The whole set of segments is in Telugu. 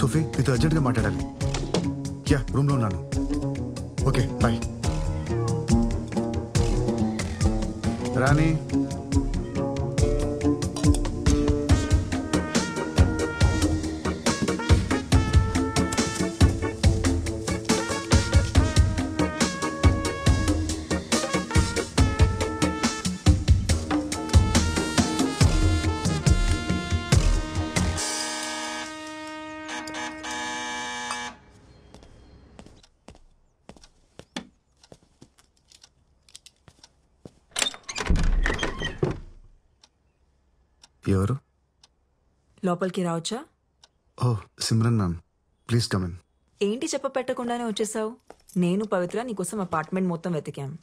సోఫీ నీతో అర్జెంట్గా మాట్లాడాలి. యా రూమ్లో ఉన్నాను. Okay bye. రాణి ఎవరు? లోపలికి రావచ్చా? ఓ Simran ma'am, please come in. ఏంటి చెప్ప పెట్టకుండానే వచ్చేసావు? నేను పవిత్ర నీకోసం అపార్ట్మెంట్ మొత్తం వెతికాం.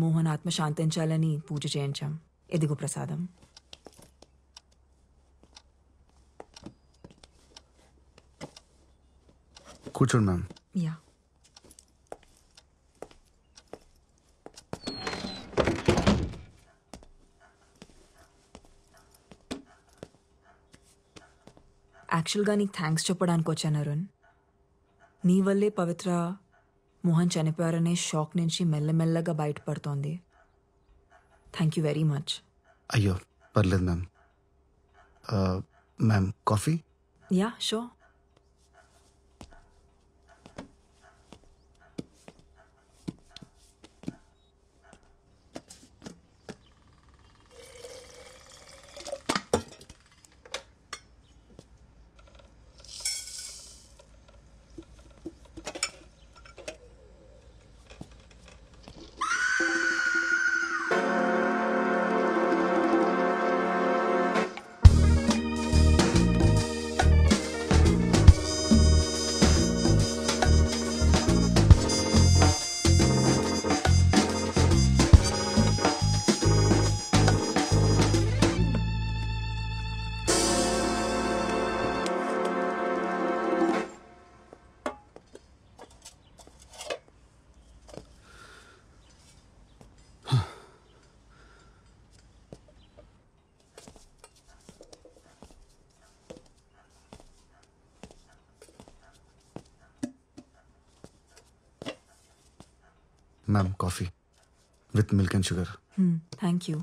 మోహన్ ఆత్మ శాంతించాలని పూజ చేయించాం. ఎదిగు ప్రసాదం. కూర్చోండి మ్యామ్. యా యాక్చువల్గా నీకు థ్యాంక్స్ చెప్పడానికి వచ్చాను అరుణ్. నీ వల్లే పవిత్ర మోహన్ చనిపోయారనే షాక్ నుంచి మెల్లమెల్లగా బయటపడుతోంది. Thank you very much. అయ్యో పర్లేదు ma'am. Ma'am coffee? Yeah sure. Ma'am coffee with milk and sugar. Thank you.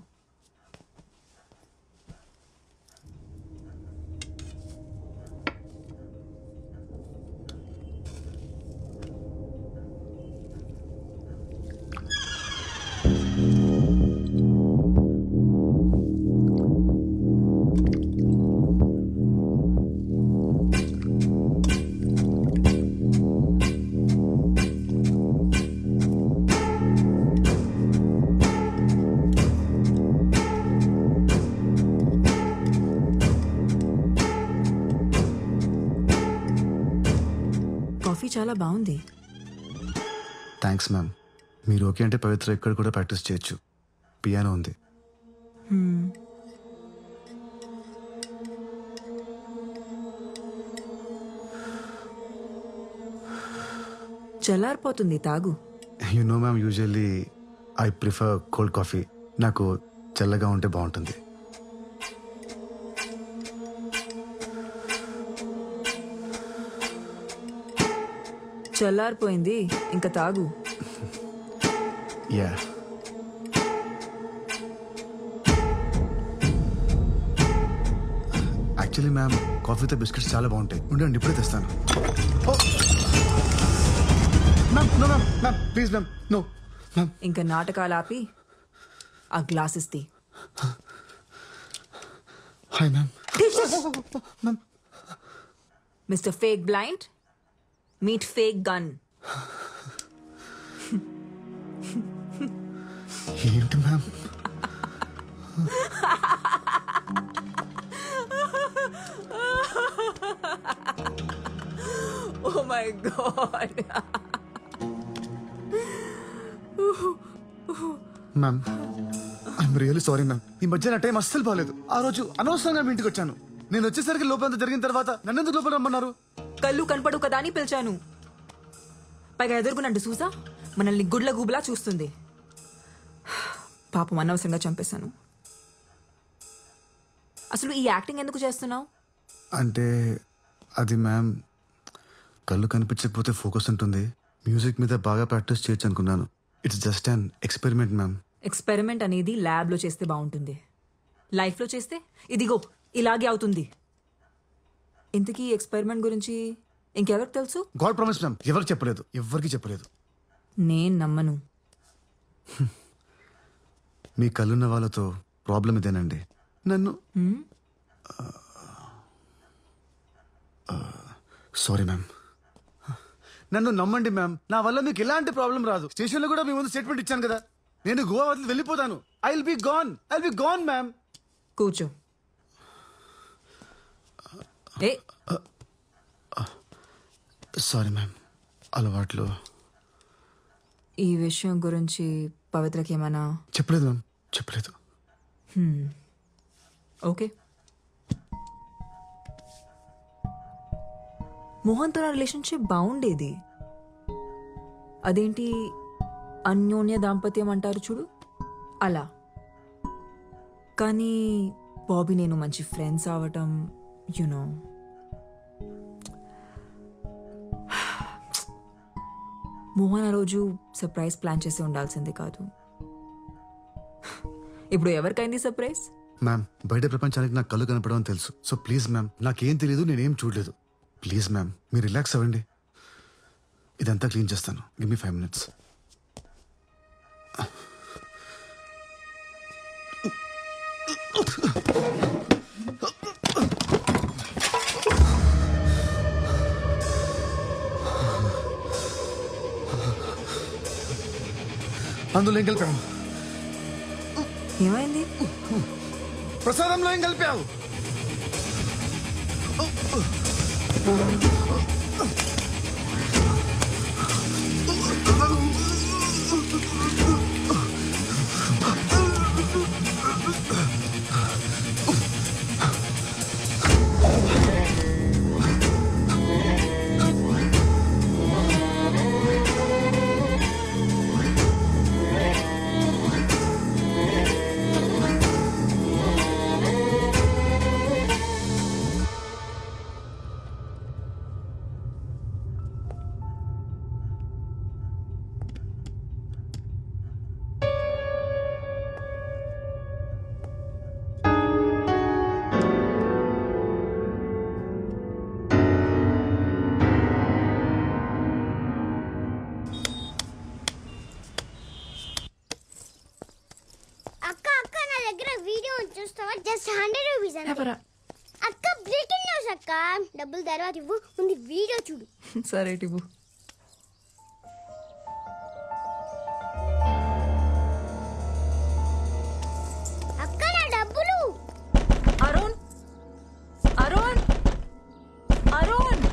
Coffee చాలా బాగుంది. Thanks ma'am. మీరు ఓకే అంటే పవిత్ర ఇక్కడ కూడా ప్రాక్టీస్ చేయొచ్చు. పియానో ఉంది. చల్లారిపోతుంది, తాగు. You know ma'am, usually I prefer cold coffee. నాకు చల్లగా ఉంటే బాగుంటుంది. చల్లారిపోయింది, ఇంకా తాగు. యా యాక్చువల్లీ మ్యామ్ కాఫీతో బిస్కెట్స్ చాలా బాగుంటాయి. ఉండండి ఇప్పుడే తెస్తాను. Ma'am no ma'am, ma'am please ma'am, no ma'am. ఇంకా నాటకాలు ఆపి ఆ గ్లాసెస్ తీ. Hi ma'am. Ma'am mister fake blind, meet fake gun. ఏంటి ma'am? Oh my God. Ma'am I'm really sorry ma'am. ఈ మధ్య నా టైం అస్సలు బాగాలేదు. ఆ రోజు అనవసరంగా మీ ఇంటికి వచ్చాను. నేను వచ్చేసరికి లోపలంతా జరిగిన తర్వాత నన్ను ఎందుకు లోపల రమ్మన్నారు? కళ్ళు కనపడు కదా అని పిలిచాను. పైగా ఎదుర్కొనండి చూసా, మనల్ని గుడ్ల గూబులా చూస్తుంది. పాపం అనవసరంగా చంపేశాను. అసలు ఈ యాక్టింగ్ ఎందుకు చేస్తున్నావు? అంటే అది మ్యామ్ కళ్ళు కనిపించకపోతే ఫోకస్ ఉంటుంది. మ్యూజిక్ మీద బాగా ప్రాక్టీస్ చేయొచ్చు అనుకున్నాను. It's just an experiment ma'am. Experiment అనేది ల్యాబ్లో చేస్తే బాగుంటుంది, లైఫ్లో చేస్తే ఇదిగో ఇలాగే అవుతుంది. ఇంతకీ ఎక్స్పెరిమెంట్ గురించి ఇంకెవరికి తెలుసు? గాడ్ ప్రామిస్ మ్యామ్, ఎవరికి చెప్పలేదు, ఎవరికి చెప్పలేదు. నేను నమ్మను. మీ కళ్ళున్న వాళ్ళతో ప్రాబ్లం ఇదేనండి. నన్ను సారీ మ్యామ్, నన్ను నమ్మండి మ్యామ్. నా వల్ల మీకు ఎలాంటి ప్రాబ్లం రాదు. స్టేషన్లో కూడా మీ ముందు స్టేట్మెంట్ ఇచ్చాను కదా, నేను గోవా వదిలి వెళ్ళిపోతాను. I will be gone ma'am. కూర్చో. ఏ సారీ మ్యామ్, అలవాట్లు. ఈ విషయం గురించి పవిత్రకి ఏమైనా చెప్పలేదు మ్యామ్, చెప్పలేదు. ఓకే. మోహన్తో నా రిలేషన్షిప్ బాగుండేది. అదేంటి అన్యోన్య దాంపత్యం అంటారు చూడు, అలా. కానీ బాబీ నేను మంచి ఫ్రెండ్స్ అవటం, యునో, మోహన్ ఆ రోజు సర్ప్రైజ్ ప్లాన్ చేసి ఉండాల్సింది కాదు. ఇప్పుడు ఎవరికైంది సర్ప్రైజ్? మ్యామ్, బయట ప్రపంచానికి నాకు కళ్ళు కనపడడం తెలుసు. సో ప్లీజ్ మ్యామ్, నాకేం తెలియదు, నేనేం చూడలేదు. ప్లీజ్ మ్యామ్, మీరు రిలాక్స్ అవ్వండి. ఇదంతా క్లీన్ చేస్తాను. Give me 5 minutes. అందులో ఏం కలిపావు? ఏమైంది? ప్రసాదంలో ఏం కలిపావు? చూస్తావా? జస్ట్ 100 రూపీస్ అంతే. అక్క బ్రేకింగ్ న్యూస్ అక్క. డబ్బులు తర్వాత ఇవ్వు, ముందు వీడియో చూడు. సరే ఇవ్వు. అక్క నా డబ్బులు. అరుణ్, అరుణ్, అరుణ్.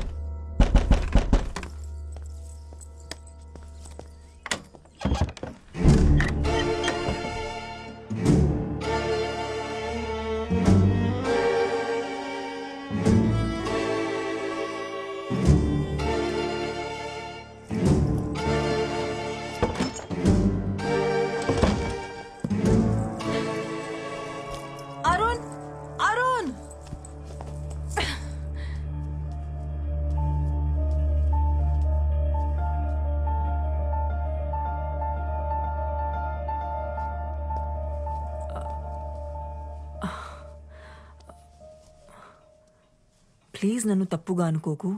ప్లీజ్ నన్ను తప్పుగా అనుకోకు.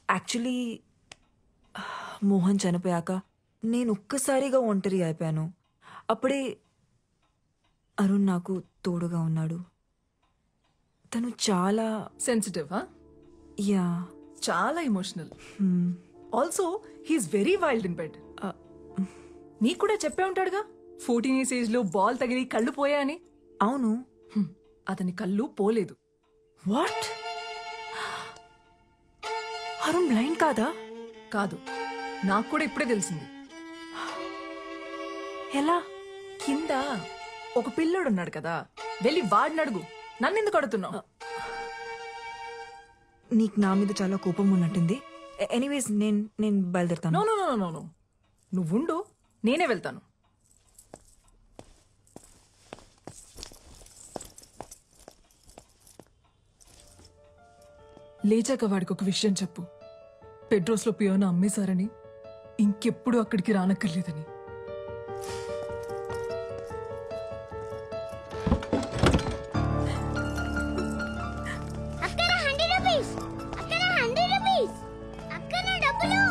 యాక్చువల్లీ మోహన్ చనిపోయాక నేను ఒక్కసారిగా ఒంటరి అయిపోయాను. అప్పుడే అరుణ్ నాకు తోడుగా ఉన్నాడు. తను చాలా సెన్సిటివ్. యా, చాలా emotional. Also he's very wild in bed. నీకు కూడా చెప్పే ఉంటాడుగా 14 years ఏజ్ లో బాల్ తగిలి కళ్ళు పోయాయని. అవును. అతని కళ్ళు పోలేదు. వాట్? అరుణ్ బ్లైండ్ కాదా? కాదు, నాకు కూడా ఇప్పుడే తెలిసింది. ఎలా? కింద ఒక పిల్లోడు ఉన్నాడు కదా, వెళ్ళి వాడిని అడుగు. నన్ను ఎందుకు అడుగుతున్నావు? నీకు నా మీద చాలా కోపం ఉన్నట్టుంది. ఎనీవేస్ నేను బయలుదేరుతాను. No no no no no, నువ్వుండు, నేనే వెళ్తాను. లేచాక వాడికి ఒక విషయం చెప్పు. పెడ్రోస్లో పియోనా అమ్మేశారని, ఇంకెప్పుడు అక్కడికి రానక్కర్లేదని. అక్కడ 100 రూపీస్, అక్కడ 100 రూపీస్, అక్కడ డబ్బులు.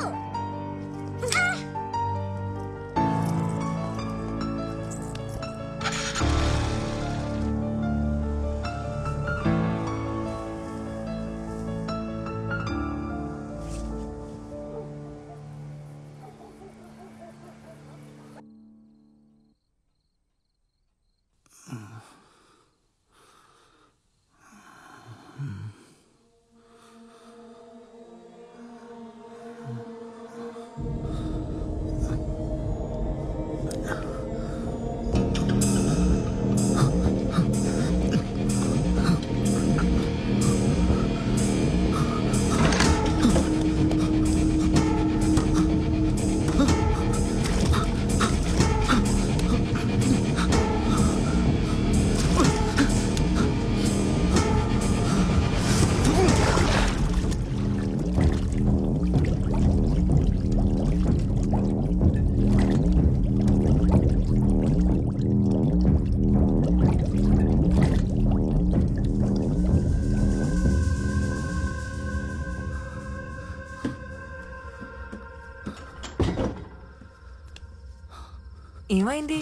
ఏమైంది?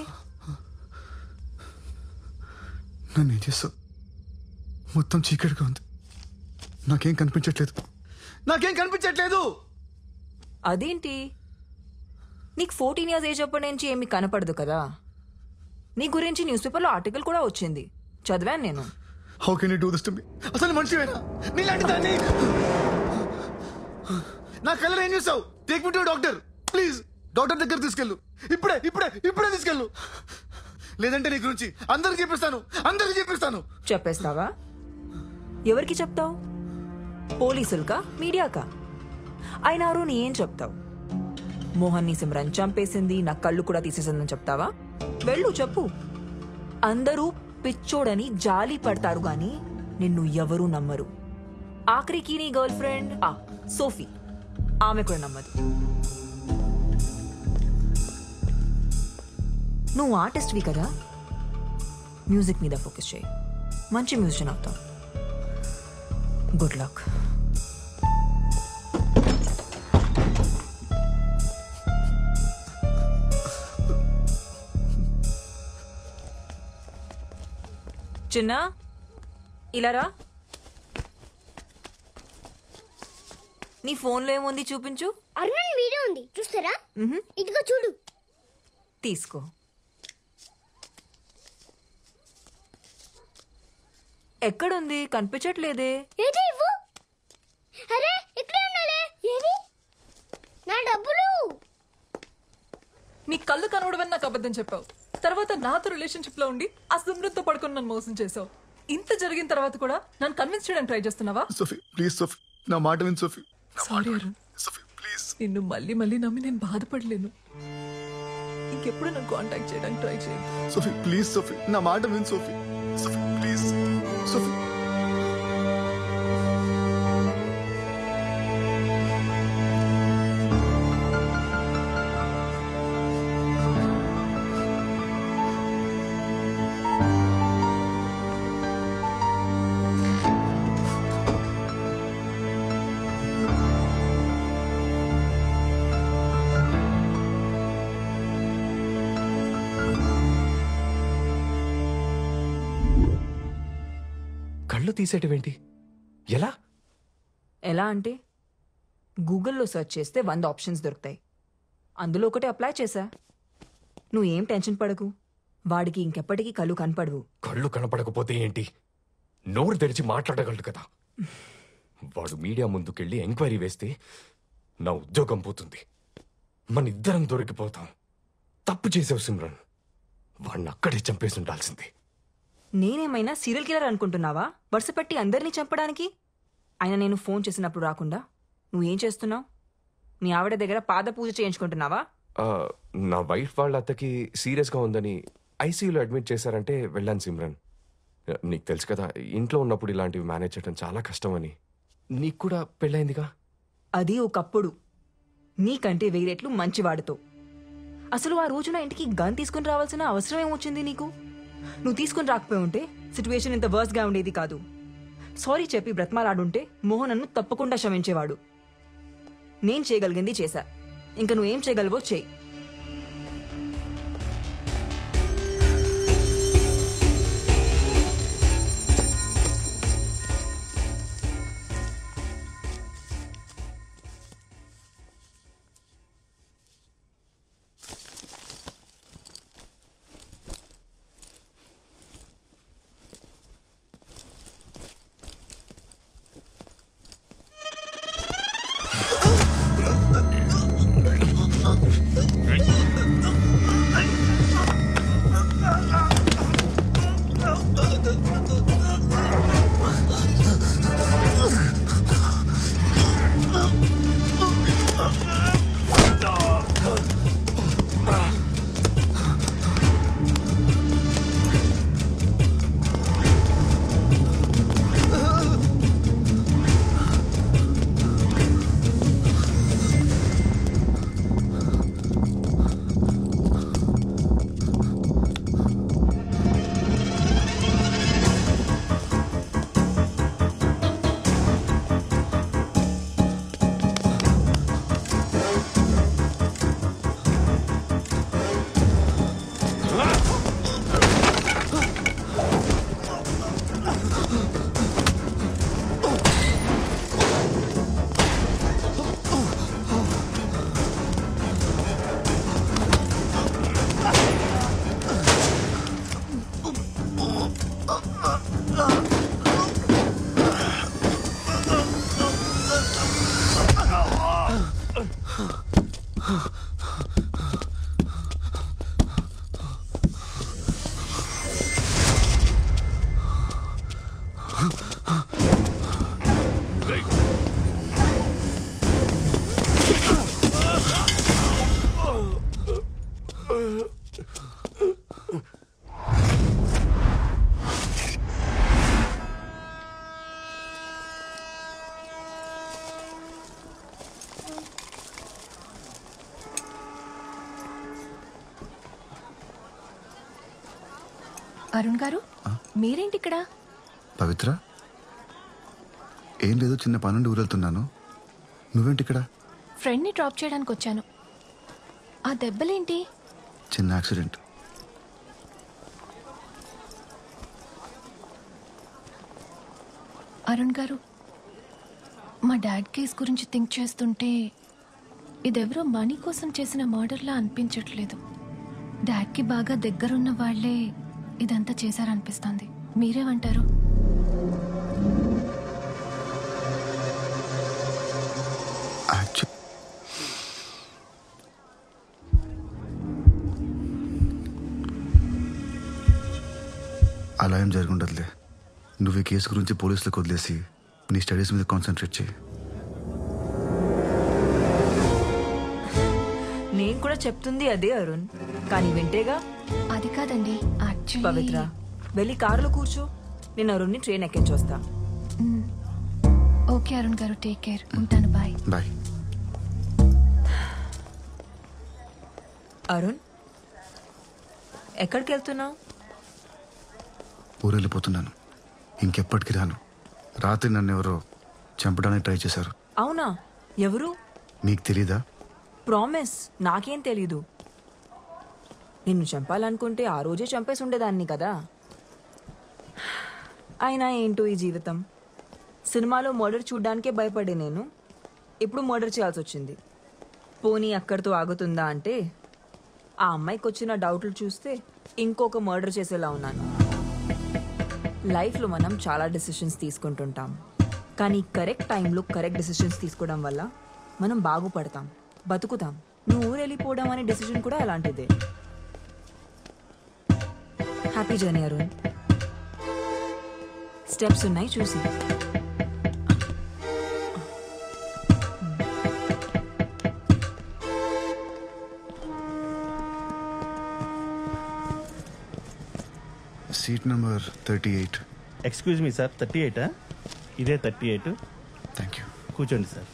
నన్ను ఏం చేస్తావు? మొత్తం చీకటిగా ఉంది, నాకేం కనిపించట్లేదు, నాకేం కనిపించట్లేదు. అదేంటి, నీకు 14 years ఏజ్ అప్పటి నుంచి ఏమీ కనపడదు కదా. నీ గురించి న్యూస్ పేపర్లో ఆర్టికల్ కూడా వచ్చింది, చదివాను నేను. How can you do this to me? అసలు మనిషివేనా నీలాంటి దాన్ని? నా కళ్ళలో ఏం చూసావు? Take me to doctor please. Doctor దగ్గర తీసుకెళ్ళు, ఇప్పుడే ఇప్పుడే ఇప్పుడే తీసుకెళ్ళు. లేదంటే నీ గురించి అందరికి చెప్పిస్తాను, అందరికి చెప్పిస్తాను. చెప్పేస్తావా? ఎవరికి చెప్తావు? పోలీసులకా, మీడియాకా? అయినా నీ ఏం చెప్తావు? మోహన్ ని సిమ్రన్ చంపేసింది, నా కళ్ళు కూడా తీసేసిందని చెప్తావా? వెళ్ళు చెప్పు. అందరూ పిచ్చోడని జాలి పడతారు గాని నిన్ను ఎవరూ నమ్మరు. ఆఖరికి నీ గర్ల్ ఫ్రెండ్ సోఫీ, ఆమె కూడా నమ్మదు. నువ్వు ఆర్టిస్ట్వి కదా, మ్యూజిక్ మీద ఫోకస్ చేయి, మంచి మ్యూజిషియన్ అవుతావు. Good luck. చిన్న, ఇలా రా. నీ ఫోన్లో ఏముంది చూపించు. అరుణ్ వీడియో ఉంది, చూస్తారా? ఇదిగో చూడు. తీసుకో. ఎక్కడుంది? కనిపించట్లేదే. ఏది ఇవ్వు. అరే ఇక్కడే ఉండాలి. ఏది? నా డబ్బులు. నీ కళ్ళు కనవడమని నాకు అబద్ధం చెప్పావు. తర్వాత నాతో రిలేషన్షిప్ లో ఉండి ఆ సిమ్రన్తో పడుకుని నన్ను మోసం చేసావు. ఇంత జరిగిన తర్వాత కూడా నన్ను కన్విన్స్ చేయడానికి ట్రై చేస్తున్నావా? సోఫీ ప్లీజ్, సోఫీ నా మాట విను Sophie. Sorry Arun, Sophie please. నిన్ను మళ్ళీ మళ్ళీ నమ్మి నేను బాధపడలేను. ఇంకెప్పుడు నన్ను కాంటాక్ట్ చేయడానికి ట్రై చేయండి. సోఫీ ప్లీజ్, సోఫీ నా మాట విను సోఫీ. Sophie please, Sophie. కళ్ళు తీసేటవేంటి? ఎలా? ఎలా అంటే గూగుల్లో సెర్చ్ చేస్తే 100 ఆప్షన్స్ దొరుకుతాయి, అందులో ఒకటి అప్లై చేశా. నువ్వేం టెన్షన్ పడకు, వాడికి ఇంకెప్పటికీ కళ్ళు కనపడవు. కళ్ళు కనపడకపోతే ఏంటి, నోరు తెరిచి మాట్లాడగలడు కదా. వాడు మీడియా ముందుకెళ్ళి ఎంక్వైరీ వేస్తే నా ఉద్యోగం పోతుంది, మన ఇద్దరం దొరికిపోతాం. తప్పు చేసావు సిమ్రన్, వాడిని అక్కడే చంపేసి ఉండాల్సింది. నేనేమైనా సీరియల్ కిల్లర్ అనుకుంటున్నావా వరుస పెట్టి అందరినీ చంపడానికి? అయినా నేను ఫోన్ చేసినప్పుడు రాకుండా నువ్వేం చేస్తున్నావు? మీ ఆవిడ దగ్గర పాద పూజ చేయించుకుంటున్నావా? నా వైఫ్ వాళ్ళ అత్తకి సీరియస్గా ఉందని ఐసీయూలో అడ్మిట్ చేశారంటే వెళ్ళాను సిమ్రన్. నీకు తెలుసు కదా, ఇంట్లో ఉన్నప్పుడు ఇలాంటివి మేనేజ్ చేయడం చాలా కష్టమని. నీకు కూడా పెళ్ళైందిగా. అది ఒకప్పుడు నీకంటే వేరేట్లు మంచివాడితో. అసలు ఆ రోజున ఇంటికి గన్ తీసుకుని రావాల్సిన అవసరం ఏమొచ్చింది నీకు? నువ్వు తీసుకుని రాకపోయి ఉంటే సిచ్యువేషన్ ఇంత వర్స్ గా ఉండేది కాదు. సారీ చెప్పి బ్రతమాలాడుంటే మోహన్ నన్ను తప్పకుండా క్షమించేవాడు. నేను చేయగలిగింది చేశా, ఇంకా నువ్వేం చేయగలవో చెయ్యి. అరుణ్ గారు, మీరేంటి ఇక్కడ? పవిత్ర, ఏం లేదు, చిన్న పనుండి ఊరెళ్తున్నాను. నువ్వేంటి ఇక్కడ? ఫ్రెండ్ని డ్రాప్ చేయడానికి వచ్చాను. ఆ దెబ్బలేంటి? చిన్న యాక్సిడెంట్. అరుణ్ గారు, మా డాడ్ కేస్ గురించి థింక్ చేస్తుంటే ఇదెవరో మనీ కోసం చేసిన మర్డర్లా అనిపించట్లేదు. డాడ్కి బాగా దగ్గరున్న వాళ్లే ఇదంతా చేశారనిపిస్తుంది. మీరేమంటారు? అలా ఏం జరుగుండదులే. నువ్వు ఈ కేసు గురించి పోలీసులకు వదిలేసి నీ స్టడీస్ మీద కాన్సన్ట్రేట్ చేయి. నేను కూడా చెప్తుంది అదే అరుణ్, కానీ వింటేగా. అది కాదండి, పవిత్ర, వెళ్ళి కారులో కూర్చో, నేను అరుణ్ని ట్రైన్ ఎక్కించొస్తా. ఓకే అరుణ్ గారు, టేక్ కేర్. ఉంటాను, బాయ్. బాయ్. అరుణ్, ఎక్కడికి వెళ్తున్నావు? ఊరెళ్ళిపోతున్నాను. ఇంకెప్పటికి రాను. రాత్రి నన్ను ఎవరో చంపడానికి ట్రై చేశారు. అవునా? ఎవరు? మీకు తెలీదా? ప్రామిస్, నాకేం తెలీదు. నిన్ను చంపాలనుకుంటే ఆ రోజే చంపేసి ఉండేదాన్ని కదా. అయినా ఏంటో ఈ జీవితం. సినిమాలో మర్డర్ చూడ్డానికే భయపడే నేను ఇప్పుడు మర్డర్ చేయాల్సి వచ్చింది. పోనీ అక్కడితో ఆగుతుందా అంటే ఆ అమ్మాయికి వచ్చిన డౌట్లు చూస్తే ఇంకొక మర్డర్ చేసేలా ఉన్నాను. లైఫ్లో మనం చాలా డెసిషన్స్ తీసుకుంటుంటాం, కానీ కరెక్ట్ టైంలో కరెక్ట్ డెసిషన్స్ తీసుకోవడం వల్ల మనం బాగుపడతాం, బతుకుతాం. నువ్వు ఊరెళ్ళిపోవడం అనే డెసిషన్ కూడా అలాంటిదే. Happy journey Arun. స్టెప్స్ ఉన్నాయి, చూసి. Seat number 38. Excuse me sir, 38? ఇదే 38. కూర్చోండి సార్.